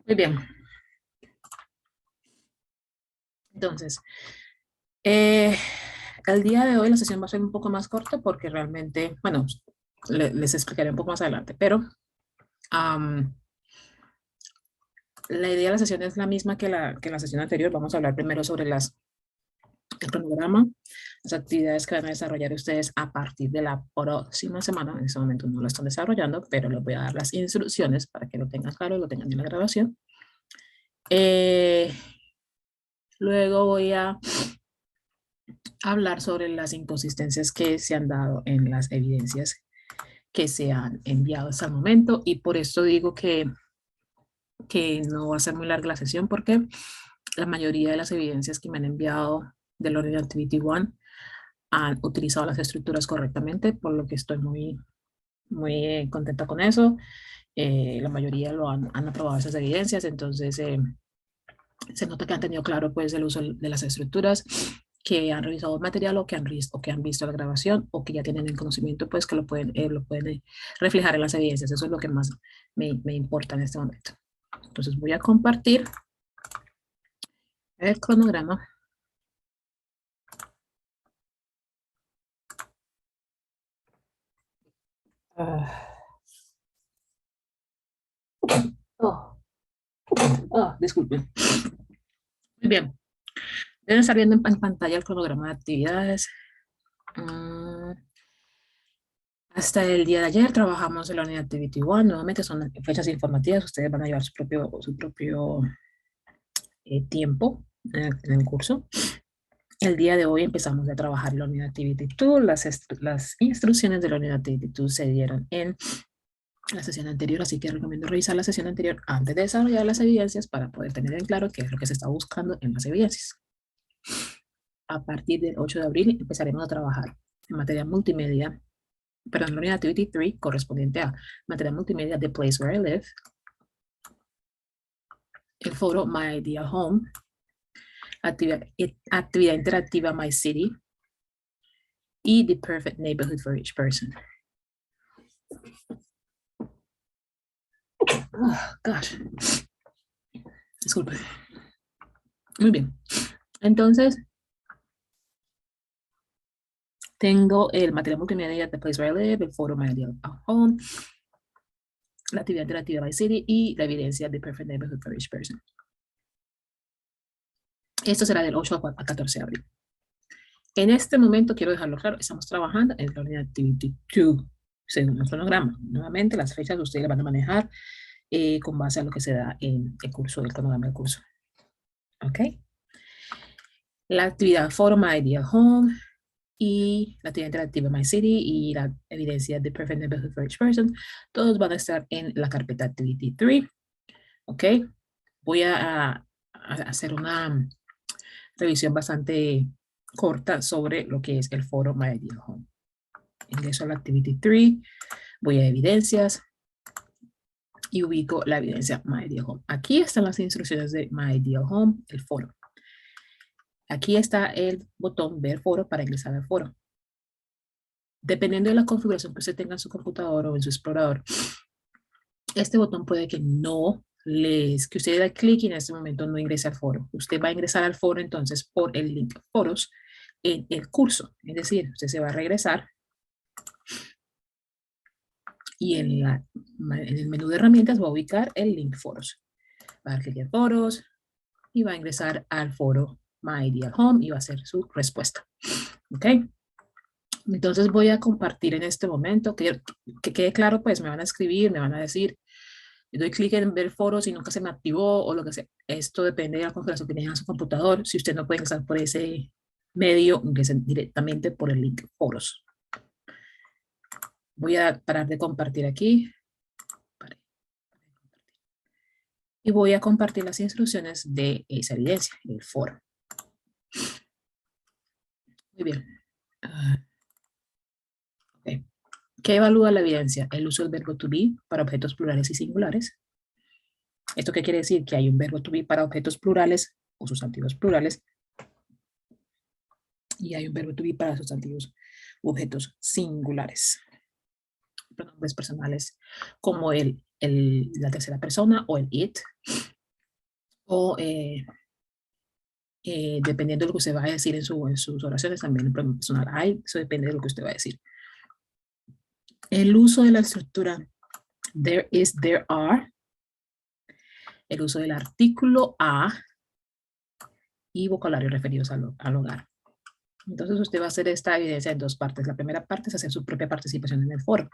Muy bien. Entonces, eh, el día de hoy la sesión va a ser un poco más corta porque realmente, bueno, les explicaré un poco más adelante, pero am, la idea de la sesión es la misma que la sesión anterior. Vamos a hablar primero sobre el cronograma, las actividades que van a desarrollar ustedes a partir de la próxima semana. En ese momento no lo están desarrollando, pero les voy a dar las instrucciones para que lo tengan claro y lo tengan en la grabación. Eh, Luego voy a hablar sobre las inconsistencias que se han dado en las evidencias que se han enviado hasta el momento, y por esto digo que no va a ser muy larga la sesión porque la mayoría de las evidencias que me han enviado de Learning Activity 1 han utilizado las estructuras correctamente, por lo que estoy muy contenta con eso. La mayoría han aprobado esas evidencias, entonces se nota que han tenido claro pues el uso de las estructuras, que han revisado el material o que han visto la grabación o que ya tienen el conocimiento pues que lo pueden reflejar en las evidencias. Eso es lo que más me importa en este momento. Entonces voy a compartir el cronograma. Oh, disculpen. Muy bien. Deben estar viendo en pantalla el cronograma de actividades. Mm, Hasta el día de ayer trabajamos en la unidad Activity 1. Nuevamente son fechas informativas. Ustedes van a llevar su propio tiempo en el curso. El día de hoy empezamos a trabajar la unidad Activity 2. Las instrucciones de la unidad Activity 2 se dieron en la sesión anterior, así que recomiendo revisar la sesión anterior antes de desarrollar las evidencias para poder tener en claro qué es lo que se está buscando en las evidencias. A partir del 8 de abril empezaremos a trabajar en materia multimedia, perdón, la unidad Activity 3 correspondiente a materia multimedia The Place Where I Live, el foro My Ideal Home, actividad interactiva My City y The Perfect Neighborhood for Each Person. Oh, gosh. Disculpe. Muy bien. Entonces, tengo el material multimedia The Place Where I Live, el foro My Ideal Home, la actividad interactiva My City y la evidencia de Perfect Neighborhood for Each Person. Esto será del 8 a 14 de abril. En este momento, quiero dejarlo claro, estamos trabajando en la unidad Activity 2, según el cronograma. Nuevamente, las fechas ustedes las van a manejar con base a lo que se da en el curso, el cronograma del curso. ¿Ok? La actividad Foro My Ideal Home y la actividad interactiva My City y la evidencia de Perfect Neighborhood for Each Person, todos van a estar en la carpeta Activity 3. ¿Ok? Voy a hacer una revisión bastante corta sobre lo que es el foro My Ideal Home. Ingreso a la Activity 3, voy a evidencias y ubico la evidencia My Ideal Home. Aquí están las instrucciones de My Ideal Home, el foro. Aquí está el botón ver foro para ingresar al foro. Dependiendo de la configuración que usted tenga en su computador o en su explorador, este botón puede que que usted dé clic y en este momento no ingrese al foro. Usted va a ingresar al foro entonces por el link foros en el curso. Es decir, usted se va a regresar y en el menú de herramientas va a ubicar el link foros. Va a dar clic en foros y va a ingresar al foro My Ideal Home y va a hacer su respuesta. ¿Ok? Entonces voy a compartir en este momento, que quede claro, pues me van a escribir, me van a decir, le doy clic en ver foros y nunca se me activó o lo que sea. Esto depende de la configuración que tenga en su computador. Si usted no puede ingresar por ese medio, ingresen directamente por el link foros. Voy a parar de compartir aquí. Y voy a compartir las instrucciones de esa evidencia, el foro. Muy bien. Okay. ¿Qué evalúa la evidencia? El uso del verbo to be para objetos plurales y singulares. ¿Esto qué quiere decir? Que hay un verbo to be para objetos plurales o sustantivos plurales y hay un verbo to be para sustantivos u objetos singulares. Pronombres personales como la tercera persona o el it. o dependiendo de lo que usted vaya a decir en sus oraciones, también el pronombre personal I, eso depende de lo que usted va a decir. El uso de la estructura there is, there are, el uso del artículo a y vocabulario referidos al hogar. Entonces usted va a hacer esta evidencia en dos partes. La primera parte es hacer su propia participación en el foro.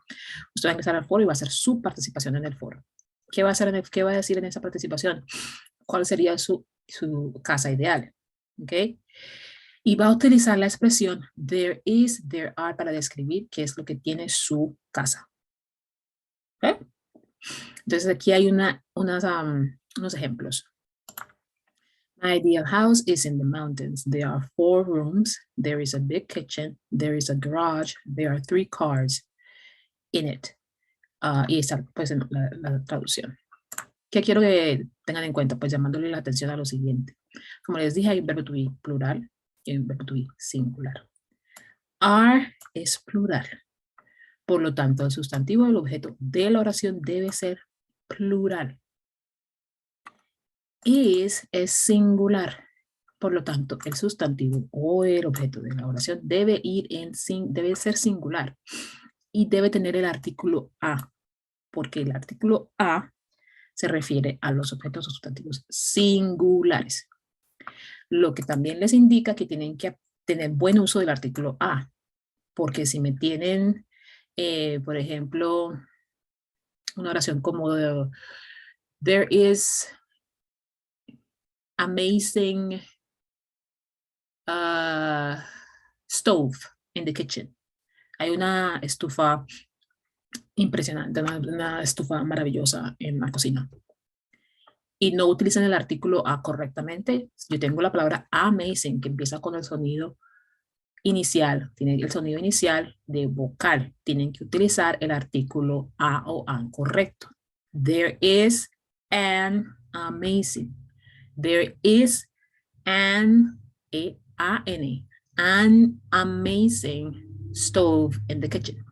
Usted va a ingresar al foro y va a hacer su participación en el foro. ¿Qué va a hacer qué va a decir en esa participación? ¿Cuál sería su casa ideal? ¿Ok? Y va a utilizar la expresión there is, there are para describir qué es lo que tiene su casa. ¿Ok? Entonces aquí hay unos ejemplos. My ideal house is in the mountains. There are 4 rooms. There is a big kitchen. There is a garage. There are 3 cars in it. Y esa pues la traducción. ¿Qué quiero que tengan en cuenta? Pues llamándole la atención a lo siguiente. Como les dije, hay un verbo to be plural y un verbo to be singular. Are es plural. Por lo tanto, el sustantivo del objeto de la oración debe ser plural. Is es singular. Por lo tanto, el sustantivo o el objeto de la oración debe ser singular y debe tener el artículo a, porque el artículo a se refiere a los objetos o sustantivos singulares. Lo que también les indica que tienen que tener buen uso del artículo a, porque si me tienen, por ejemplo, una oración como there is amazing stove in the kitchen. Hay una estufa impresionante, una estufa maravillosa en la cocina. Y no utilizan el artículo a correctamente. Yo tengo la palabra amazing que empieza con el sonido inicial. Tiene el sonido inicial de vocal. Tienen que utilizar el artículo a o an correcto. There is an amazing. There is an amazing stove in the kitchen.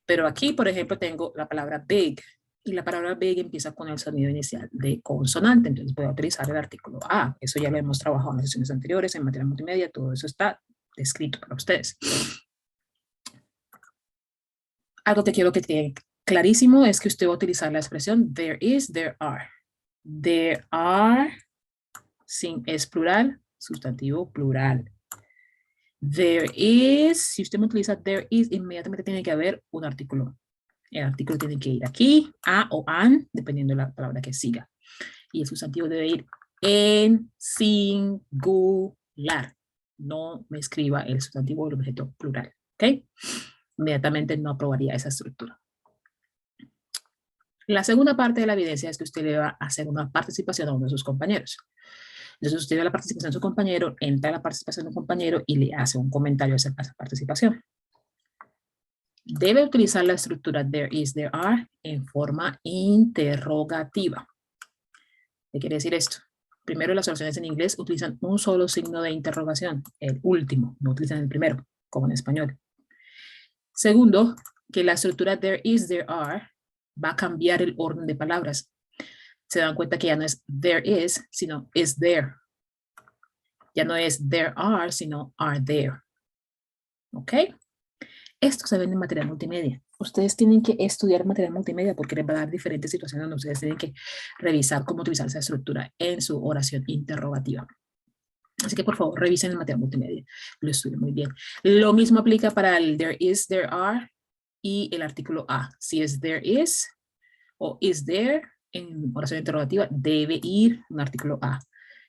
Pero aquí, por ejemplo, tengo la palabra big. Y la palabra big empieza con el sonido inicial de consonante. Entonces voy a utilizar el artículo a. Eso ya lo hemos trabajado en las sesiones anteriores, en materia multimedia. Todo eso está descrito para ustedes. Algo que quiero que quede clarísimo es que usted va a utilizar la expresión there is, there are. There are es plural, sustantivo plural. There is, si usted me utiliza there is, inmediatamente tiene que haber un artículo. El artículo tiene que ir aquí, a o an, dependiendo de la palabra que siga. Y el sustantivo debe ir en singular. No me escriba el sustantivo del objeto plural. ¿Ok? Inmediatamente no aprobaría esa estructura. La segunda parte de la evidencia es que usted le va a hacer una participación a uno de sus compañeros. Entonces usted ve la participación de su compañero, entra a la participación de un compañero y le hace un comentario a esa participación. Debe utilizar la estructura there is, there are en forma interrogativa. ¿Qué quiere decir esto? Primero, las oraciones en inglés utilizan un solo signo de interrogación, el último, no utilizan el primero, como en español. Segundo, que la estructura there is, there are va a cambiar el orden de palabras. Se dan cuenta que ya no es there is, sino is there. Ya no es there are, sino are there. ¿Ok? Esto se ve en material multimedia. Ustedes tienen que estudiar material multimedia porque les va a dar diferentes situaciones donde ustedes tienen que revisar cómo utilizar esa estructura en su oración interrogativa. Así que por favor revisen el material multimedia. Lo estudien muy bien. Lo mismo aplica para el there is, there are y el artículo a. Si es there is o is there en oración interrogativa debe ir un artículo a.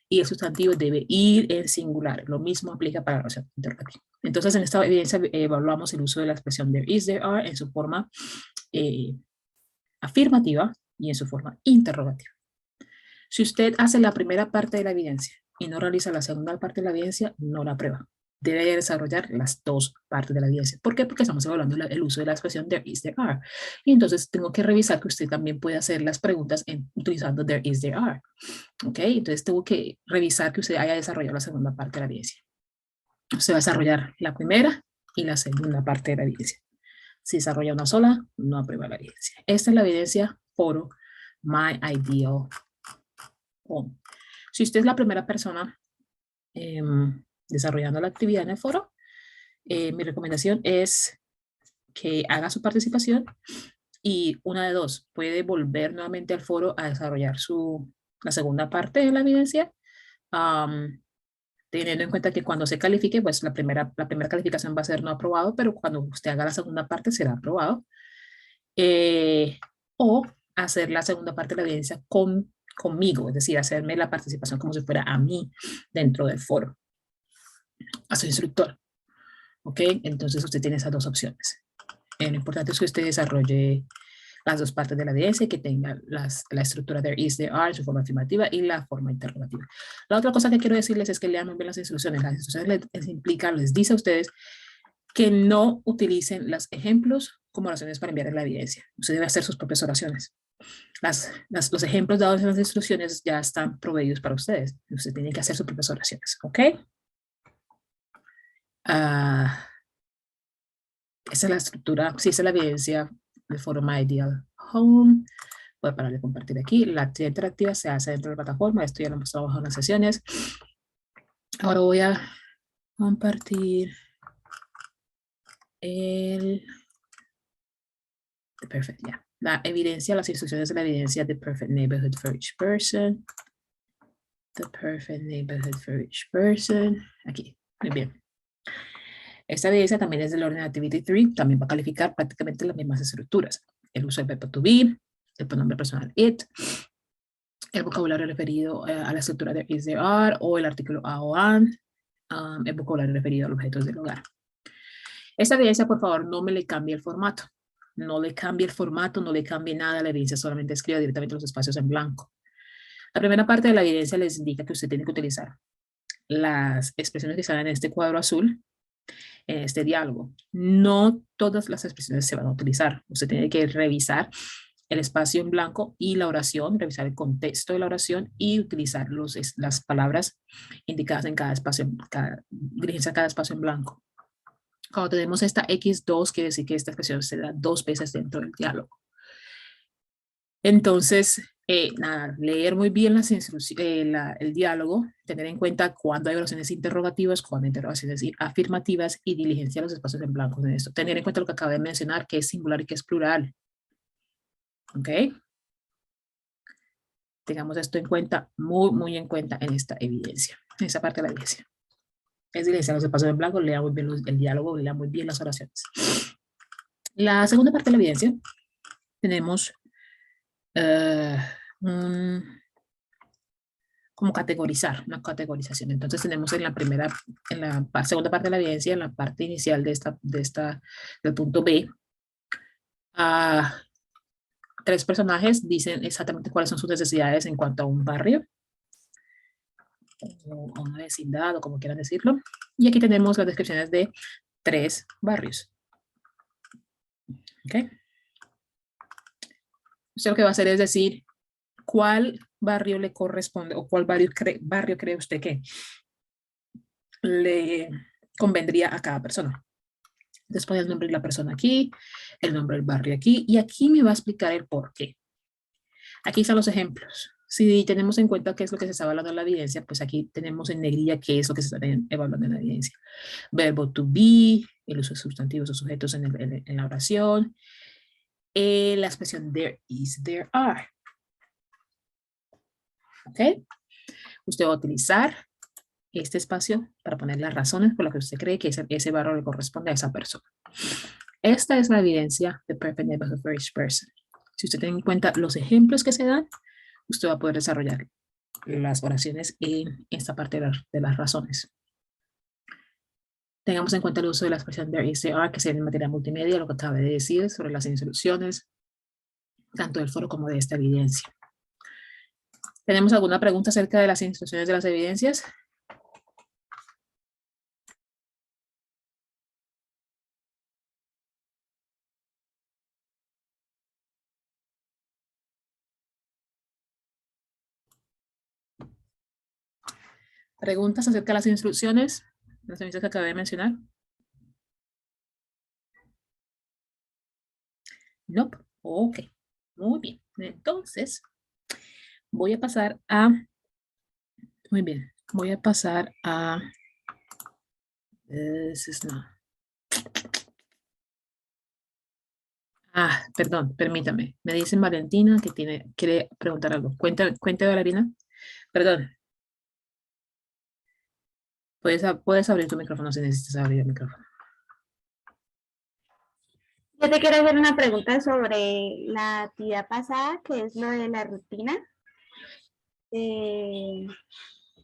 Y el sustantivo debe ir en singular. Lo mismo aplica para la oración interrogativa. Entonces, en esta evidencia evaluamos el uso de la expresión there is, there are en su forma afirmativa y en su forma interrogativa. Si usted hace la primera parte de la evidencia y no realiza la segunda parte de la evidencia, no la aprueba. Debe desarrollar las dos partes de la evidencia. ¿Por qué? Porque estamos evaluando el uso de la expresión there is, there are. Y entonces tengo que revisar que usted también puede hacer las preguntas utilizando there is, there are. ¿Ok? Entonces tengo que revisar que usted haya desarrollado la segunda parte de la evidencia. Usted va a desarrollar la primera y la segunda parte de la evidencia. Si desarrolla una sola, no aprueba la evidencia. Esta es la evidencia foro My Ideal on. Si usted es la primera persona desarrollando la actividad en el foro, mi recomendación es que haga su participación y una de dos, puede volver nuevamente al foro a desarrollar la segunda parte de la evidencia, teniendo en cuenta que cuando se califique, pues la primera calificación va a ser no aprobado, pero cuando usted haga la segunda parte será aprobado. O hacer la segunda parte de la evidencia conmigo, es decir, hacerme la participación como si fuera a mí dentro del foro, a su instructor. ¿Ok? Entonces usted tiene esas dos opciones. Lo importante es que usted desarrolle las dos partes de la evidencia y que tenga la estructura there is, there are, su forma afirmativa y la forma interrogativa. La otra cosa que quiero decirles es que lean muy bien las instrucciones. Las instrucciones les dice a ustedes que no utilicen los ejemplos como oraciones para enviar la evidencia. Usted debe hacer sus propias oraciones. Los ejemplos dados en las instrucciones ya están proveídos para ustedes. Usted tiene que hacer sus propias oraciones. ¿Ok? Esa es la estructura, si esa es la evidencia de forma ideal home. Voy a parar de compartir aquí. La actividad interactiva se hace dentro de la plataforma. Esto ya lo hemos trabajado en las sesiones. Ahora voy a compartir perfect, yeah. La evidencia, las instrucciones de la evidencia de Perfect Neighborhood for each person. The perfect neighborhood for each person. Aquí, muy bien. Esta evidencia también es del orden de Activity 3, también va a calificar prácticamente las mismas estructuras. El uso del verbo to be, el pronombre personal it, el vocabulario referido a la estructura de is, there are, o el artículo a o an, el vocabulario referido a los objetos del hogar. Esta evidencia, por favor, no me le cambie el formato. No le cambie el formato, no le cambie nada a la evidencia, solamente escriba directamente los espacios en blanco. La primera parte de la evidencia les indica que usted tiene que utilizar las expresiones que están en este cuadro azul, en este diálogo. No todas las expresiones se van a utilizar. Usted tiene que revisar el espacio en blanco y la oración, revisar el contexto de la oración y utilizar las palabras indicadas en cada espacio, dirigirse a cada espacio en blanco. Cuando tenemos esta X2, quiere decir que esta expresión se da dos veces dentro del diálogo. Entonces, nada, leer muy bien el diálogo, tener en cuenta cuándo hay oraciones interrogativas, cuándo hay interrogaciones afirmativas y diligenciar los espacios en blanco en esto. Tener en cuenta lo que acabo de mencionar, que es singular y que es plural. ¿Ok? Tengamos esto en cuenta, muy, muy en cuenta en esta evidencia, en esa parte de la evidencia. Es diligenciar los espacios en blanco, lea muy bien el diálogo, lea muy bien las oraciones. La segunda parte de la evidencia, tenemos como categorizar, una categorización. Entonces tenemos en la segunda parte de la evidencia, en la parte inicial del punto B, tres personajes dicen exactamente cuáles son sus necesidades en cuanto a un barrio, o una vecindad, o como quieran decirlo. Y aquí tenemos las descripciones de tres barrios. ¿Ok? Usted lo que va a hacer es decir cuál barrio le corresponde o cuál barrio cree usted que le convendría a cada persona. Después el nombre de la persona aquí, el nombre del barrio aquí, y aquí me va a explicar el por qué. Aquí están los ejemplos. Si tenemos en cuenta qué es lo que se está evaluando en la evidencia, pues aquí tenemos en negrilla qué es lo que se está evaluando en la evidencia. Verbo to be, el uso de sustantivos o sujetos en la oración, la expresión there is, there are. ¿Ok? Usted va a utilizar este espacio para poner las razones por las que usted cree que ese barrio le corresponde a esa persona. Esta es la evidencia de Perfect Neighborhood for each person. Si usted tiene en cuenta los ejemplos que se dan, usted va a poder desarrollar las oraciones en esta parte de las razones. Tengamos en cuenta el uso de la expresión there is, there are, que se ve en materia multimedia, lo que acaba de decir sobre las instrucciones, tanto del foro como de esta evidencia. ¿Tenemos alguna pregunta acerca de las instrucciones de las evidencias? ¿Preguntas acerca de las instrucciones? Las evidencias que acabé de mencionar. No. Nope. Ok. Muy bien. Entonces, voy a pasar a Muy bien. Voy a pasar a... This is not. Perdón, permítame. Me dice Valentina que quiere preguntar algo. Cuente, Valentina. Perdón. Puedes abrir tu micrófono si necesitas abrir el micrófono. Yo te quiero hacer una pregunta sobre la actividad pasada, que es lo de la rutina.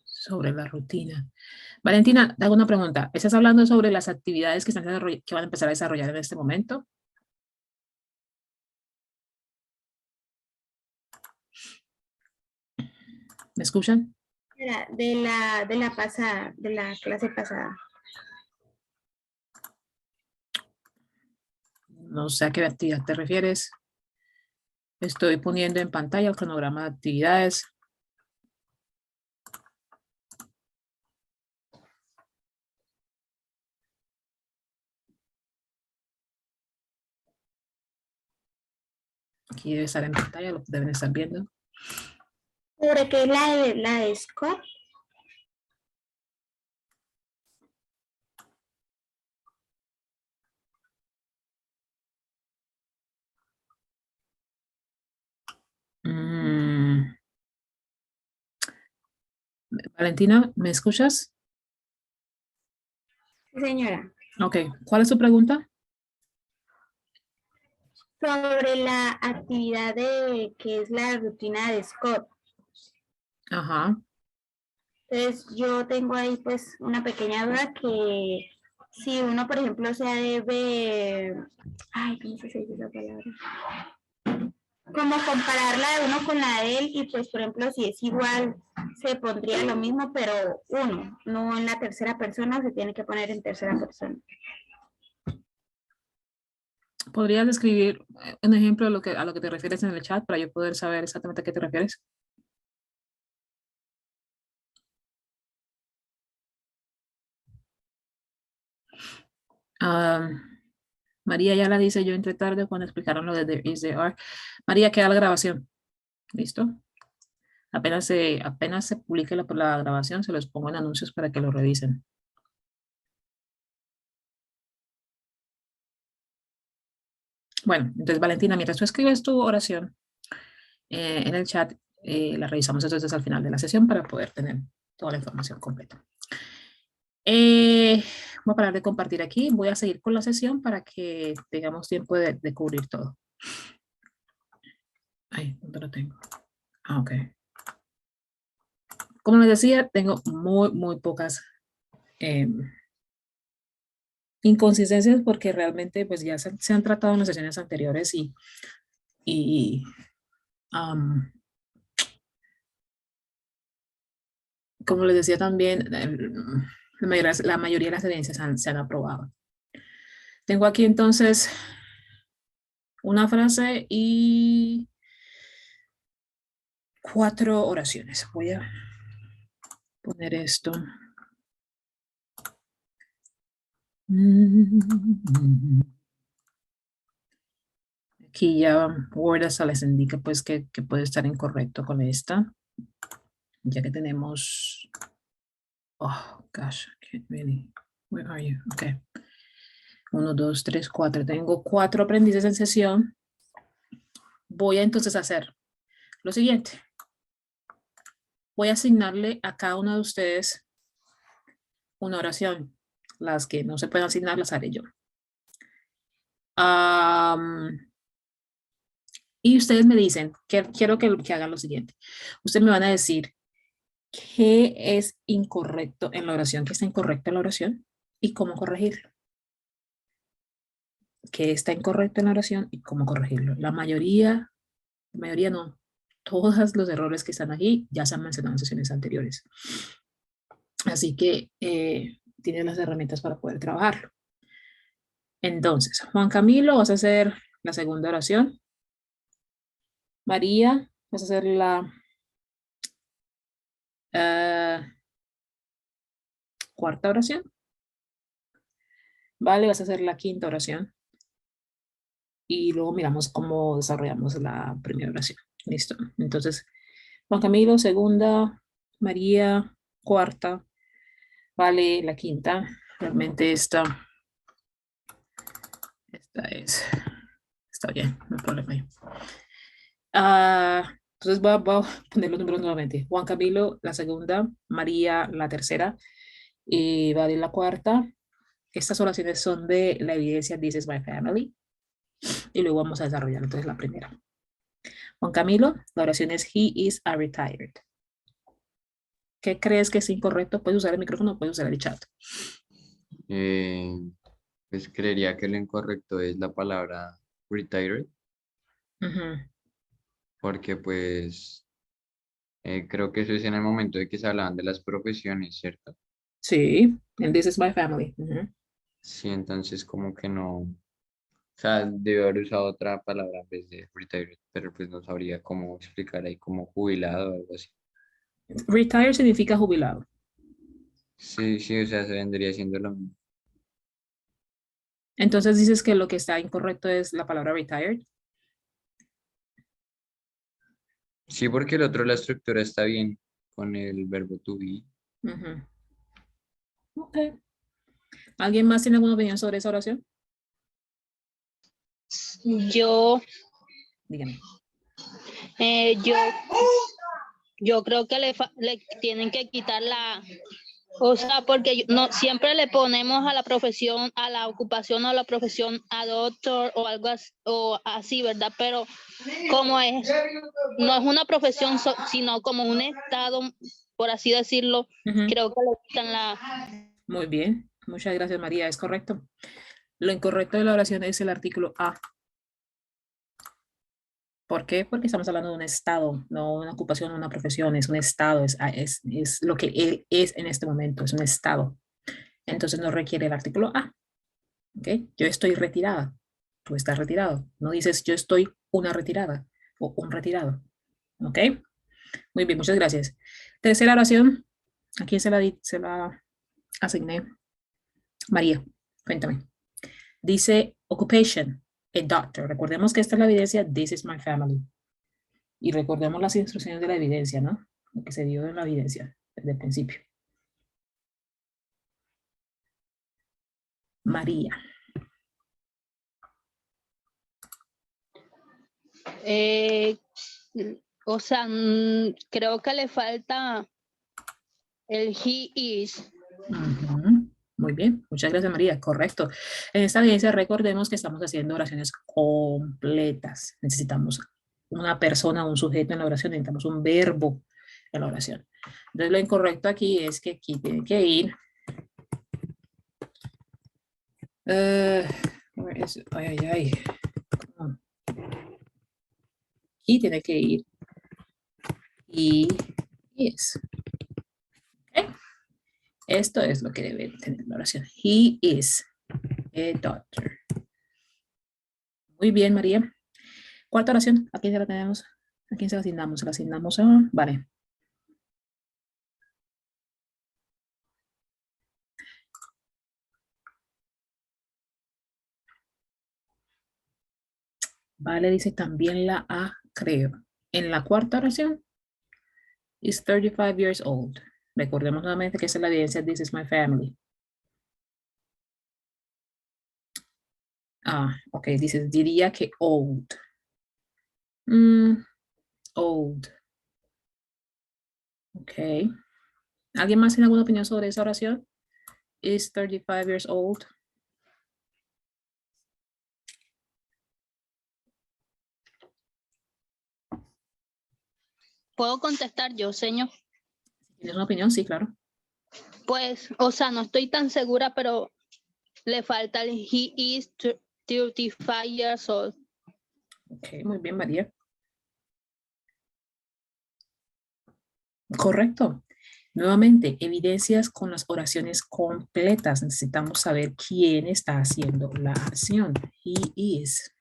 Sobre la rutina. Valentina, te hago una pregunta. ¿Estás hablando sobre las actividades que que van a empezar a desarrollar en este momento? ¿Me escuchan? De la pasada, de la clase pasada. No sé a qué actividad te refieres. Estoy poniendo en pantalla el cronograma de actividades. Aquí debe estar en pantalla, lo deben estar viendo. ¿Sobre qué es la de Scott? Valentina, ¿me escuchas? Sí, señora. Ok, ¿cuál es tu pregunta? Sobre la actividad de que es la rutina de Scott. Ajá. Entonces yo tengo ahí pues una pequeña duda que si uno, por ejemplo, se debe, ay, ¿cómo se dice esa palabra? Como compararla de uno con la de él y pues, por ejemplo, si es igual, se pondría lo mismo, pero uno, no en la tercera persona, se tiene que poner en tercera persona. ¿Podrías describir un ejemplo de a lo que te refieres en el chat para yo poder saber exactamente a qué te refieres? María ya la dice, yo entré tarde cuando explicaron lo de There is, there are. María, queda la grabación. ¿Listo? Apenas se publique la grabación, se los pongo en anuncios para que lo revisen. Bueno, entonces Valentina, mientras tú escribes tu oración en el chat, la revisamos entonces al final de la sesión para poder tener toda la información completa. Voy a parar de compartir aquí, voy a seguir con la sesión para que tengamos tiempo de cubrir todo. Ay, ¿dónde lo tengo? Ok. Como les decía, tengo muy pocas inconsistencias porque realmente pues ya se han tratado en las sesiones anteriores y como les decía también, la mayoría de las evidencias se han aprobado. Tengo aquí entonces una frase y 4 oraciones. Voy a poner esto. Aquí ya Word hasta les indica pues que puede estar incorrecto con esta, ya que tenemos, oh gosh, I can't really, where are you? Okay. 1, 2, 3, 4. Tengo 4 aprendices en sesión. Voy a entonces hacer lo siguiente. Voy a asignarle a cada uno de ustedes una oración. Las que no se pueden asignar las haré yo. Y ustedes me dicen, quiero que hagan lo siguiente. Ustedes me van a decir qué es incorrecto en la oración, qué está incorrecto en la oración y cómo corregirlo. Qué está incorrecto en la oración y cómo corregirlo. La mayoría no, todos los errores que están aquí ya se han mencionado en sesiones anteriores. Así que tienen las herramientas para poder trabajarlo. Entonces, Juan Camilo, vas a hacer la segunda oración. María, vas a hacer la cuarta oración. Vale, vas a hacer la quinta oración. Y luego miramos cómo desarrollamos la primera oración. Listo. Entonces, Juan Camilo, segunda. María, cuarta, vale, la quinta. Realmente esta está bien, no hay problema ahí. Entonces voy a poner los números nuevamente. Juan Camilo, la segunda, María, la tercera, y vale, la cuarta. Estas oraciones son de la evidencia This is my family. Y luego vamos a desarrollar entonces la primera. Juan Camilo, la oración es he is a retired. ¿Qué crees que es incorrecto? Puedes usar el micrófono, puedes usar el chat. Eh, pues creería que lo incorrecto es la palabra retired, Ujú. porque pues creo que eso es en el momento de que se hablaban de las profesiones, ¿cierto? Sí, and this is my family. Ujú. Sí, entonces como que no, o sea, debió haber usado otra palabra en vez de retired, pero pues no sabría cómo explicar ahí como jubilado o algo así. Retired significa jubilado. Sí, sí, o sea, se vendría siendo lo mismo. Entonces dices que lo que está incorrecto es la palabra retired. Sí, porque el otro, la estructura está bien con el verbo to be. Ujú. Ok. ¿Alguien más tiene alguna opinión sobre esa oración? Yo, Dígame. eh, yo, yo creo que le tienen que quitar o sea, porque no siempre le ponemos a la profesión, a la ocupación o a la profesión a doctor o algo así, ¿verdad? Pero como no es una profesión, sino como un estado, por así decirlo, Ujú. creo que le quitan Muy bien. Muchas gracias, María. Es correcto. Lo incorrecto de la oración es el artículo a. ¿Por qué? Porque estamos hablando de un estado, no una ocupación, una profesión, es un estado, es lo que él es en este momento, es un estado. Entonces no requiere el artículo a. ¿Ok? Yo estoy retirada, tú estás retirado. No dices yo estoy una retirada o un retirado. ¿Ok? Muy bien, muchas gracias. Tercera oración, ¿a quién se la asigné? María, cuéntame. Dice occupation, a doctor. Recordemos que esta es la evidencia, this is my family. Y recordemos las instrucciones de la evidencia, ¿no? Lo que se dio en la evidencia desde el principio. María. o sea, creo que le falta el he is. Ujú. Muy bien, muchas gracias María, correcto. En esta evidencia recordemos que estamos haciendo oraciones completas. Necesitamos una persona, un sujeto en la oración, necesitamos un verbo en la oración. Entonces lo incorrecto aquí es que aquí tiene que ir. Ay, ay, ay. Aquí tiene que ir y is. ¿Okay? Esto es lo que debe tener la oración. He is a doctor. Muy bien, María. Cuarta oración, ¿a quién se la tenemos? ¿A quién se la asignamos? Se la asignamos a... Vale. Vale, dice también la A, creo. En la cuarta oración, is 35 years old. Recordemos nuevamente que esa es la evidencia, this is my family. Ok, dice, diría que old. Old. Ok. ¿Alguien más tiene alguna opinión sobre esa oración? Is 35 years old. ¿Puedo contestar yo, señor? ¿Tienes una opinión? Sí, claro. Pues, o sea, no estoy tan segura, pero le falta el he is 35 years old. Ok, muy bien, María. Correcto. Nuevamente, evidencias con las oraciones completas. Necesitamos saber quién está haciendo la acción. He is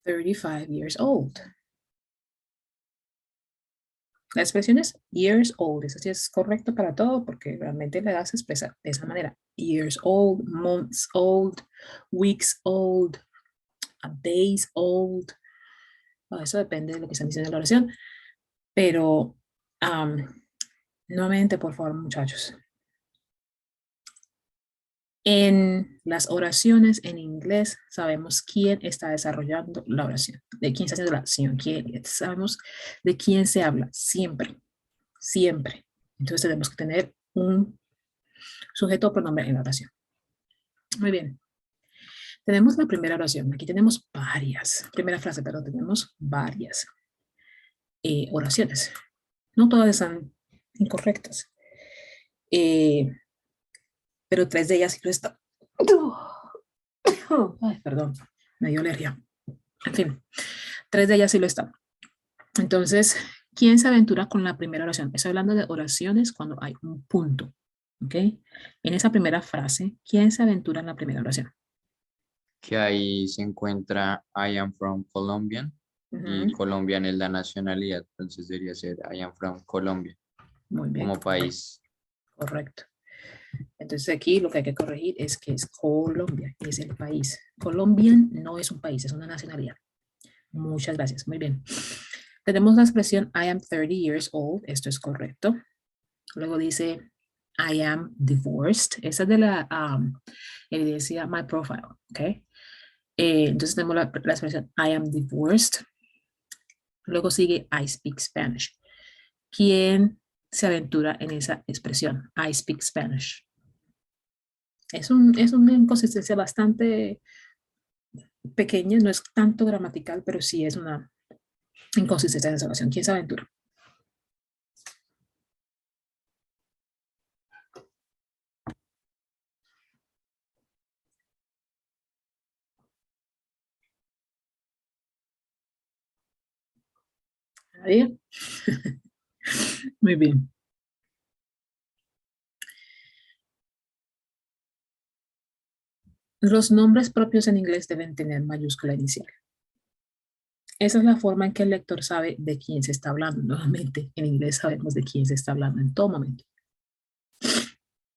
35 years old. La expresión es years old. Eso sí es correcto para todo porque realmente la edad se expresa de esa manera. Years old, months old, weeks old, days old. Eso depende de lo que están diciendo en la oración. Pero Nuevamente, por favor, muchachos. En las oraciones en inglés sabemos quién está desarrollando la oración, de quién está haciendo la acción, sabemos de quién se habla, siempre, siempre. Entonces tenemos que tener un sujeto o pronombre en la oración. Muy bien. Tenemos la primera oración. Aquí tenemos varias. Primera frase, perdón, tenemos varias oraciones. No todas están incorrectas. Pero 3 de ellas sí lo están. Ay, perdón, me dio alergia. En fin, 3 de ellas sí lo están. Entonces, ¿quién se aventura con la primera oración? Estoy hablando de oraciones cuando hay un punto. ¿Ok? En esa primera frase, ¿quién se aventura en la primera oración? Que ahí se encuentra I am from Colombian y Ujú. Colombian es la nacionalidad, entonces debería ser I am from Colombia Muy bien, como país. correcto. Entonces aquí lo que hay que corregir es que es Colombia, es el país. Colombian no es un país, es una nacionalidad. Muchas gracias, muy bien. Tenemos la expresión I am 30 years old, esto es correcto. Luego dice I am divorced, esa es de la evidencia My Profile, ¿ok? Entonces tenemos la expresión I am divorced. Luego sigue I speak Spanish. ¿Quién se aventura en esa expresión? I speak Spanish. Es una inconsistencia bastante pequeña, no es tanto gramatical, pero sí es una inconsistencia de esa oración. ¿Quién se aventura? ¿Nadie? Muy bien. Los nombres propios en inglés deben tener mayúscula inicial. Esa es la forma en que el lector sabe de quién se está hablando. Nuevamente, en inglés sabemos de quién se está hablando en todo momento.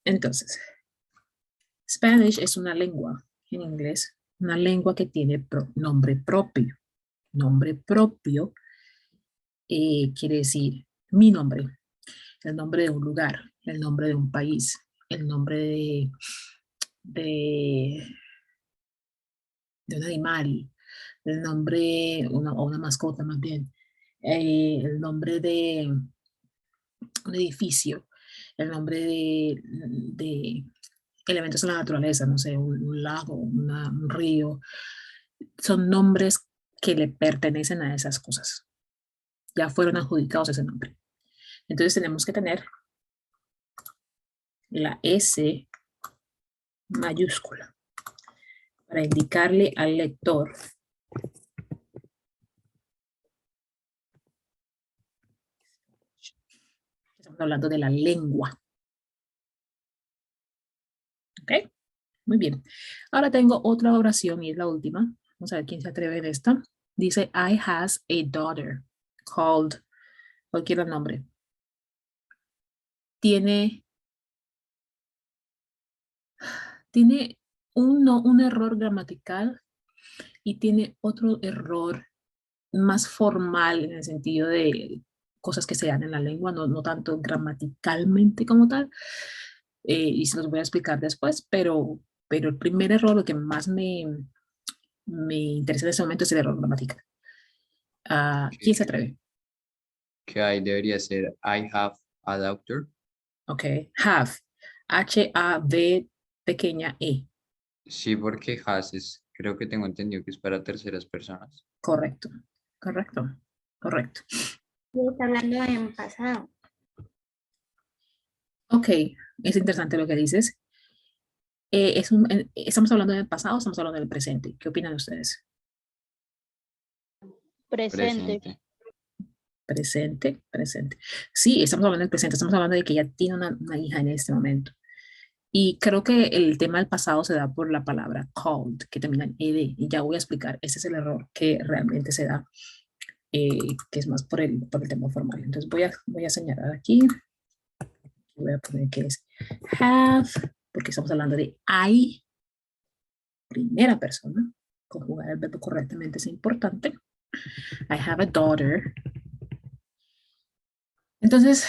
Entonces, Spanish es una lengua en inglés, una lengua que tiene nombre propio. Nombre propio quiere decir mi nombre, el nombre de un lugar, el nombre de un país, el nombre de, de un animal, el nombre, o una mascota más bien, el nombre de un edificio, el nombre de elementos de la naturaleza, no sé, un lago, un río, son nombres que le pertenecen a esas cosas. Ya fueron adjudicados ese nombre. Entonces tenemos que tener la S mayúscula para indicarle al lector que estamos hablando de la lengua. ¿Ok? Muy bien. Ahora tengo otra oración y es la última. Vamos a ver quién se atreve en esta. Dice, I has a daughter called, cualquier nombre. Tiene un error gramatical y tiene otro error más formal en el sentido de cosas que se dan en la lengua, no tanto gramaticalmente como tal. Y se los voy a explicar después, pero el primer error, lo que más me interesa en ese momento es el error gramatical. ¿Quién se atreve? Que ahí debería ser I have a doctor. Ok, have, H-A-V pequeña E. Sí, porque has es, creo que tengo entendido que es para terceras personas. Correcto, correcto, correcto. Está hablando en pasado. Ok, es interesante lo que dices. ¿Estamos hablando del pasado o estamos hablando del presente? ¿Qué opinan ustedes? Presente. Presente. Presente, presente. Sí, estamos hablando del presente, estamos hablando de que ella tiene una hija en este momento. Y creo que el tema del pasado se da por la palabra called, que termina en ed. Y ya voy a explicar, ese es el error que realmente se da, que es más por el tema formal. Entonces voy a señalar aquí, voy a poner que es have, porque estamos hablando de I, primera persona. Conjugar el verbo correctamente es importante. I have a daughter. Entonces,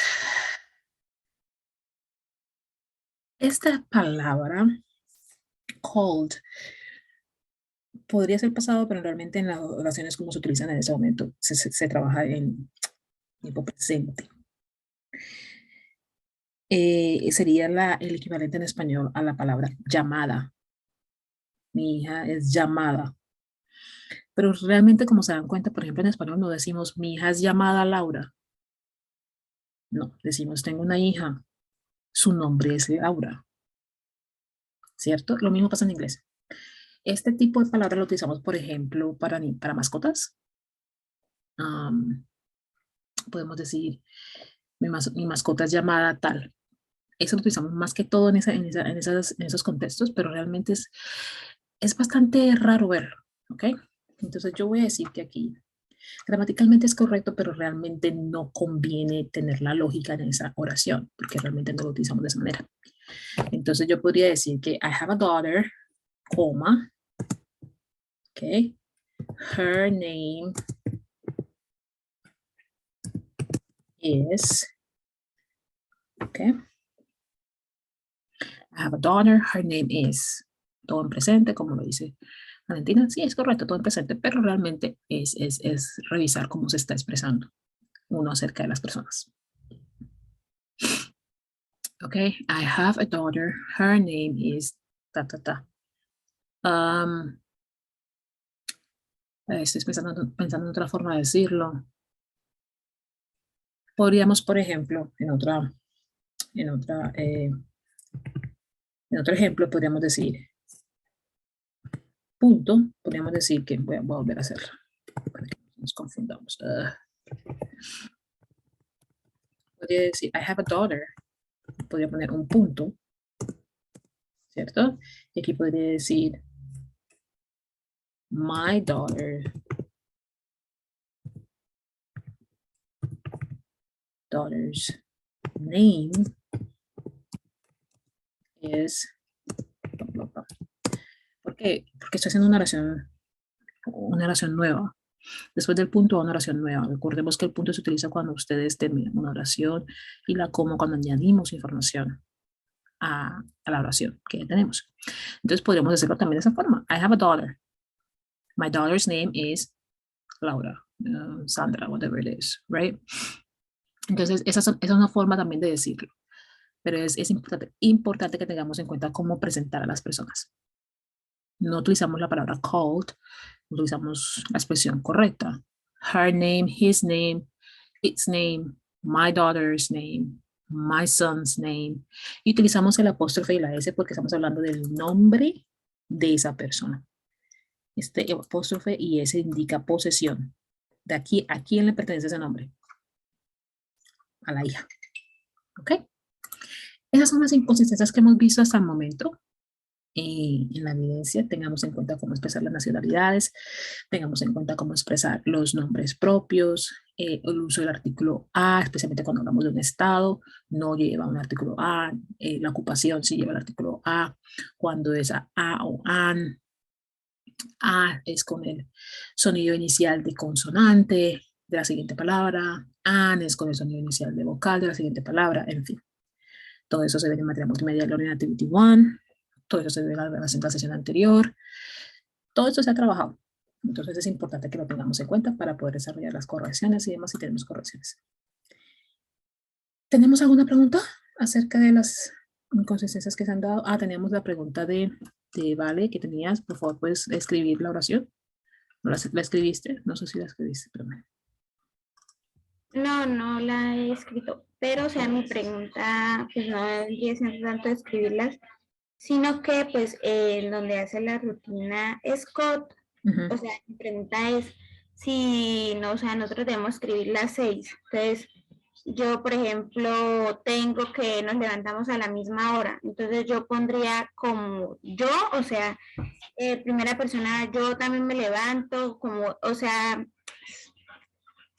Esta palabra, called, podría ser pasado, pero realmente en las oraciones como se utilizan en ese momento, se trabaja en tiempo presente. Sería el equivalente en español a la palabra llamada. Mi hija es llamada. Pero realmente, como se dan cuenta, por ejemplo, en español no decimos mi hija es llamada Laura. No, decimos tengo una hija, su nombre es Laura. ¿Cierto? Lo mismo pasa en inglés. Este tipo de palabras lo utilizamos, por ejemplo, para mascotas. Podemos decir, mi mascota es llamada tal. Eso lo utilizamos más que todo en esos contextos, pero realmente es bastante raro verlo, ¿ok? Entonces yo voy a decir que aquí gramaticalmente es correcto, pero realmente no conviene tener la lógica en esa oración, porque realmente no lo utilizamos de esa manera. Entonces yo podría decir que I have a daughter, coma, ¿ok? Her name is, ¿ok? I have a daughter, her name is, todo en presente, como lo dice Valentina. Sí, es correcto, todo en presente, pero realmente es revisar cómo se está expresando uno acerca de las personas. Ok, I have a daughter, her name is ta, ta, ta. Estoy pensando en otra forma de decirlo. Podríamos, por ejemplo, en otro ejemplo, podríamos decir punto, podríamos decir que voy a volver a hacerlo para que no nos confundamos. Podría decir I have a daughter, podría poner un punto, ¿cierto? Y aquí podría decir my daughter's name is, ¿por qué? Porque estoy haciendo una oración nueva. Después del punto, una oración nueva. Recordemos que el punto se utiliza cuando ustedes terminan una oración y la coma cuando añadimos información a la oración que ya tenemos. Entonces podríamos hacerlo también de esa forma. I have a daughter. My daughter's name is Laura, Sandra, whatever it is, right? Entonces esa es una forma también de decirlo. Pero es importante que tengamos en cuenta cómo presentar a las personas. No utilizamos la palabra called, utilizamos la expresión correcta. Her name, his name, its name, my daughter's name, my son's name. Y utilizamos el apóstrofe y la S porque estamos hablando del nombre de esa persona. Este apóstrofe y S indica posesión. De aquí, ¿a quién le pertenece ese nombre? A la hija. ¿Ok? Esas son las inconsistencias que hemos visto hasta el momento. En la evidencia, tengamos en cuenta cómo expresar las nacionalidades, tengamos en cuenta cómo expresar los nombres propios, el uso del artículo a, especialmente cuando hablamos de un estado, no lleva un artículo a, la ocupación sí lleva el artículo a, cuando es a o an, a es con el sonido inicial de consonante de la siguiente palabra, an es con el sonido inicial de vocal de la siguiente palabra, en fin. Todo eso se ve en materia multimedia de Learning Activity 1. Todo eso se ve en la sesión anterior. Todo esto se ha trabajado. Entonces es importante que lo tengamos en cuenta para poder desarrollar las correcciones y demás si tenemos correcciones. ¿Tenemos alguna pregunta acerca de las inconsistencias que se han dado? Teníamos la pregunta de Vale que tenías. Por favor, ¿puedes escribir la oración? ¿La escribiste? No sé si la escribiste, pero No la he escrito, pero o sea, mi pregunta pues no es tanto escribirlas, sino que pues donde hace la rutina Scott, o sea, mi pregunta es si no, o sea, nosotros debemos escribir las 6. Entonces, yo, por ejemplo, tengo que nos levantamos a la misma hora, entonces yo pondría como yo, o sea, primera persona, yo también me levanto, como, o sea,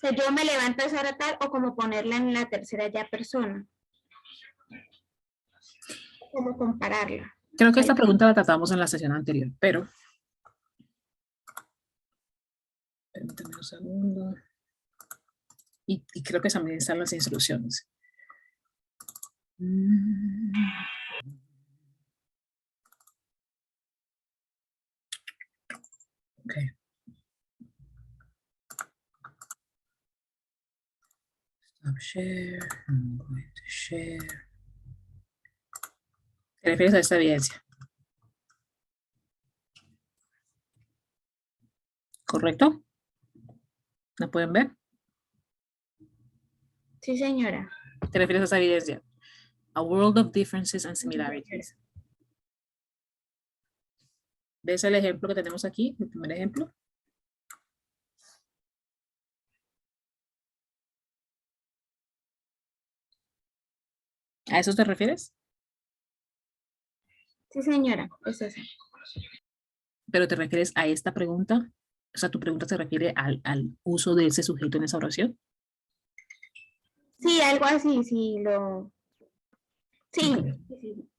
yo me levanto a esa hora tal, o como ponerla en la tercera ya persona, como compararla. creo que esta pregunta la tratamos en la sesión anterior, pero permítanme un segundo. Y creo que también están las instrucciones. Okay. Stop share. I'm going to share. ¿Te refieres a esta evidencia? ¿Correcto? ¿La pueden ver? Sí, señora. ¿Te refieres a esa evidencia? A world of differences and similarities. ¿Ves el ejemplo que tenemos aquí? El primer ejemplo. ¿A eso te refieres? Sí, señora. Es esa. ¿Pero te refieres a esta pregunta? O sea, tu pregunta se refiere al uso de ese sujeto en esa oración. Sí, algo así, sí, lo... Sí. Ok.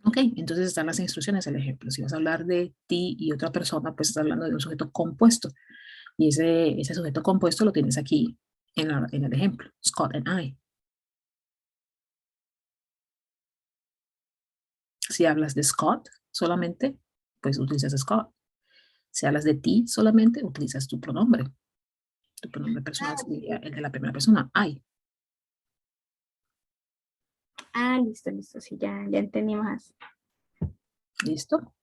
Ok, entonces están las instrucciones, el ejemplo. Si vas a hablar de ti y otra persona, pues estás hablando de un sujeto compuesto. Y ese sujeto compuesto lo tienes aquí en el ejemplo. Scott and I. Si hablas de Scott solamente, pues utilizas Scott. Si hablas de ti solamente, utilizas tu pronombre. Tu pronombre personal sería el de la primera persona, I. Ah, listo, listo, sí, ya entendí más. ¿Listo?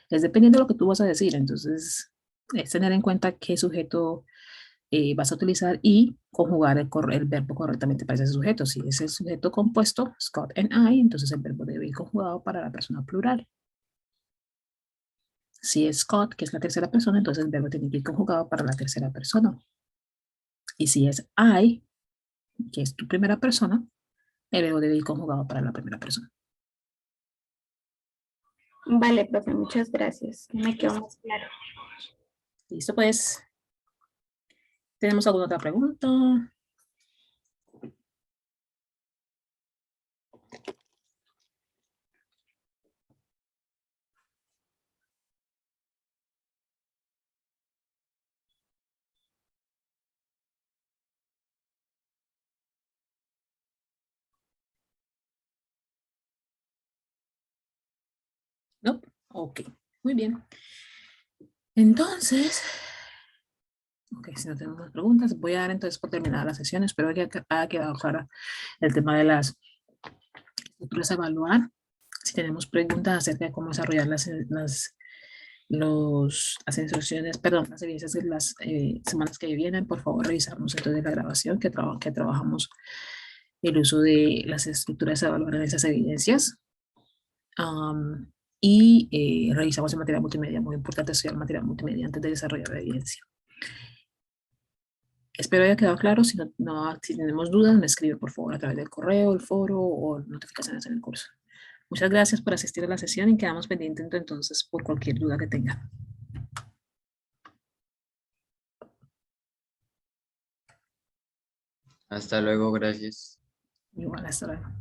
Es dependiendo de lo que tú vas a decir. Entonces, es tener en cuenta qué sujeto vas a utilizar y conjugar el verbo correctamente para ese sujeto. Si es el sujeto compuesto, Scott and I, entonces el verbo debe ir conjugado para la persona plural. Si es Scott, que es la tercera persona, entonces el verbo tiene que ir conjugado para la tercera persona. Y si es I, que es tu primera persona, el verbo debe ir conjugado para la primera persona. Vale, profe, muchas gracias. Me quedó más claro. Listo, pues. ¿Tenemos alguna otra pregunta? No. Ok, muy bien. Entonces, ok, si no tenemos más preguntas, voy a dar entonces por terminada la sesión. Espero que haya quedado clara el tema de las estructuras a evaluar. Si tenemos preguntas acerca de cómo desarrollar las instrucciones, perdón, las evidencias de las semanas que vienen, por favor revisarnos entonces la grabación que trabajamos el uso de las estructuras a evaluar en esas evidencias. Y revisamos el material multimedia, muy importante estudiar el material multimedia antes de desarrollar la evidencia. Espero haya quedado claro. Si tenemos dudas, me escribe por favor a través del correo, el foro o notificaciones en el curso. Muchas gracias por asistir a la sesión y quedamos pendientes entonces por cualquier duda que tengan. Hasta luego, gracias. Igual, hasta luego.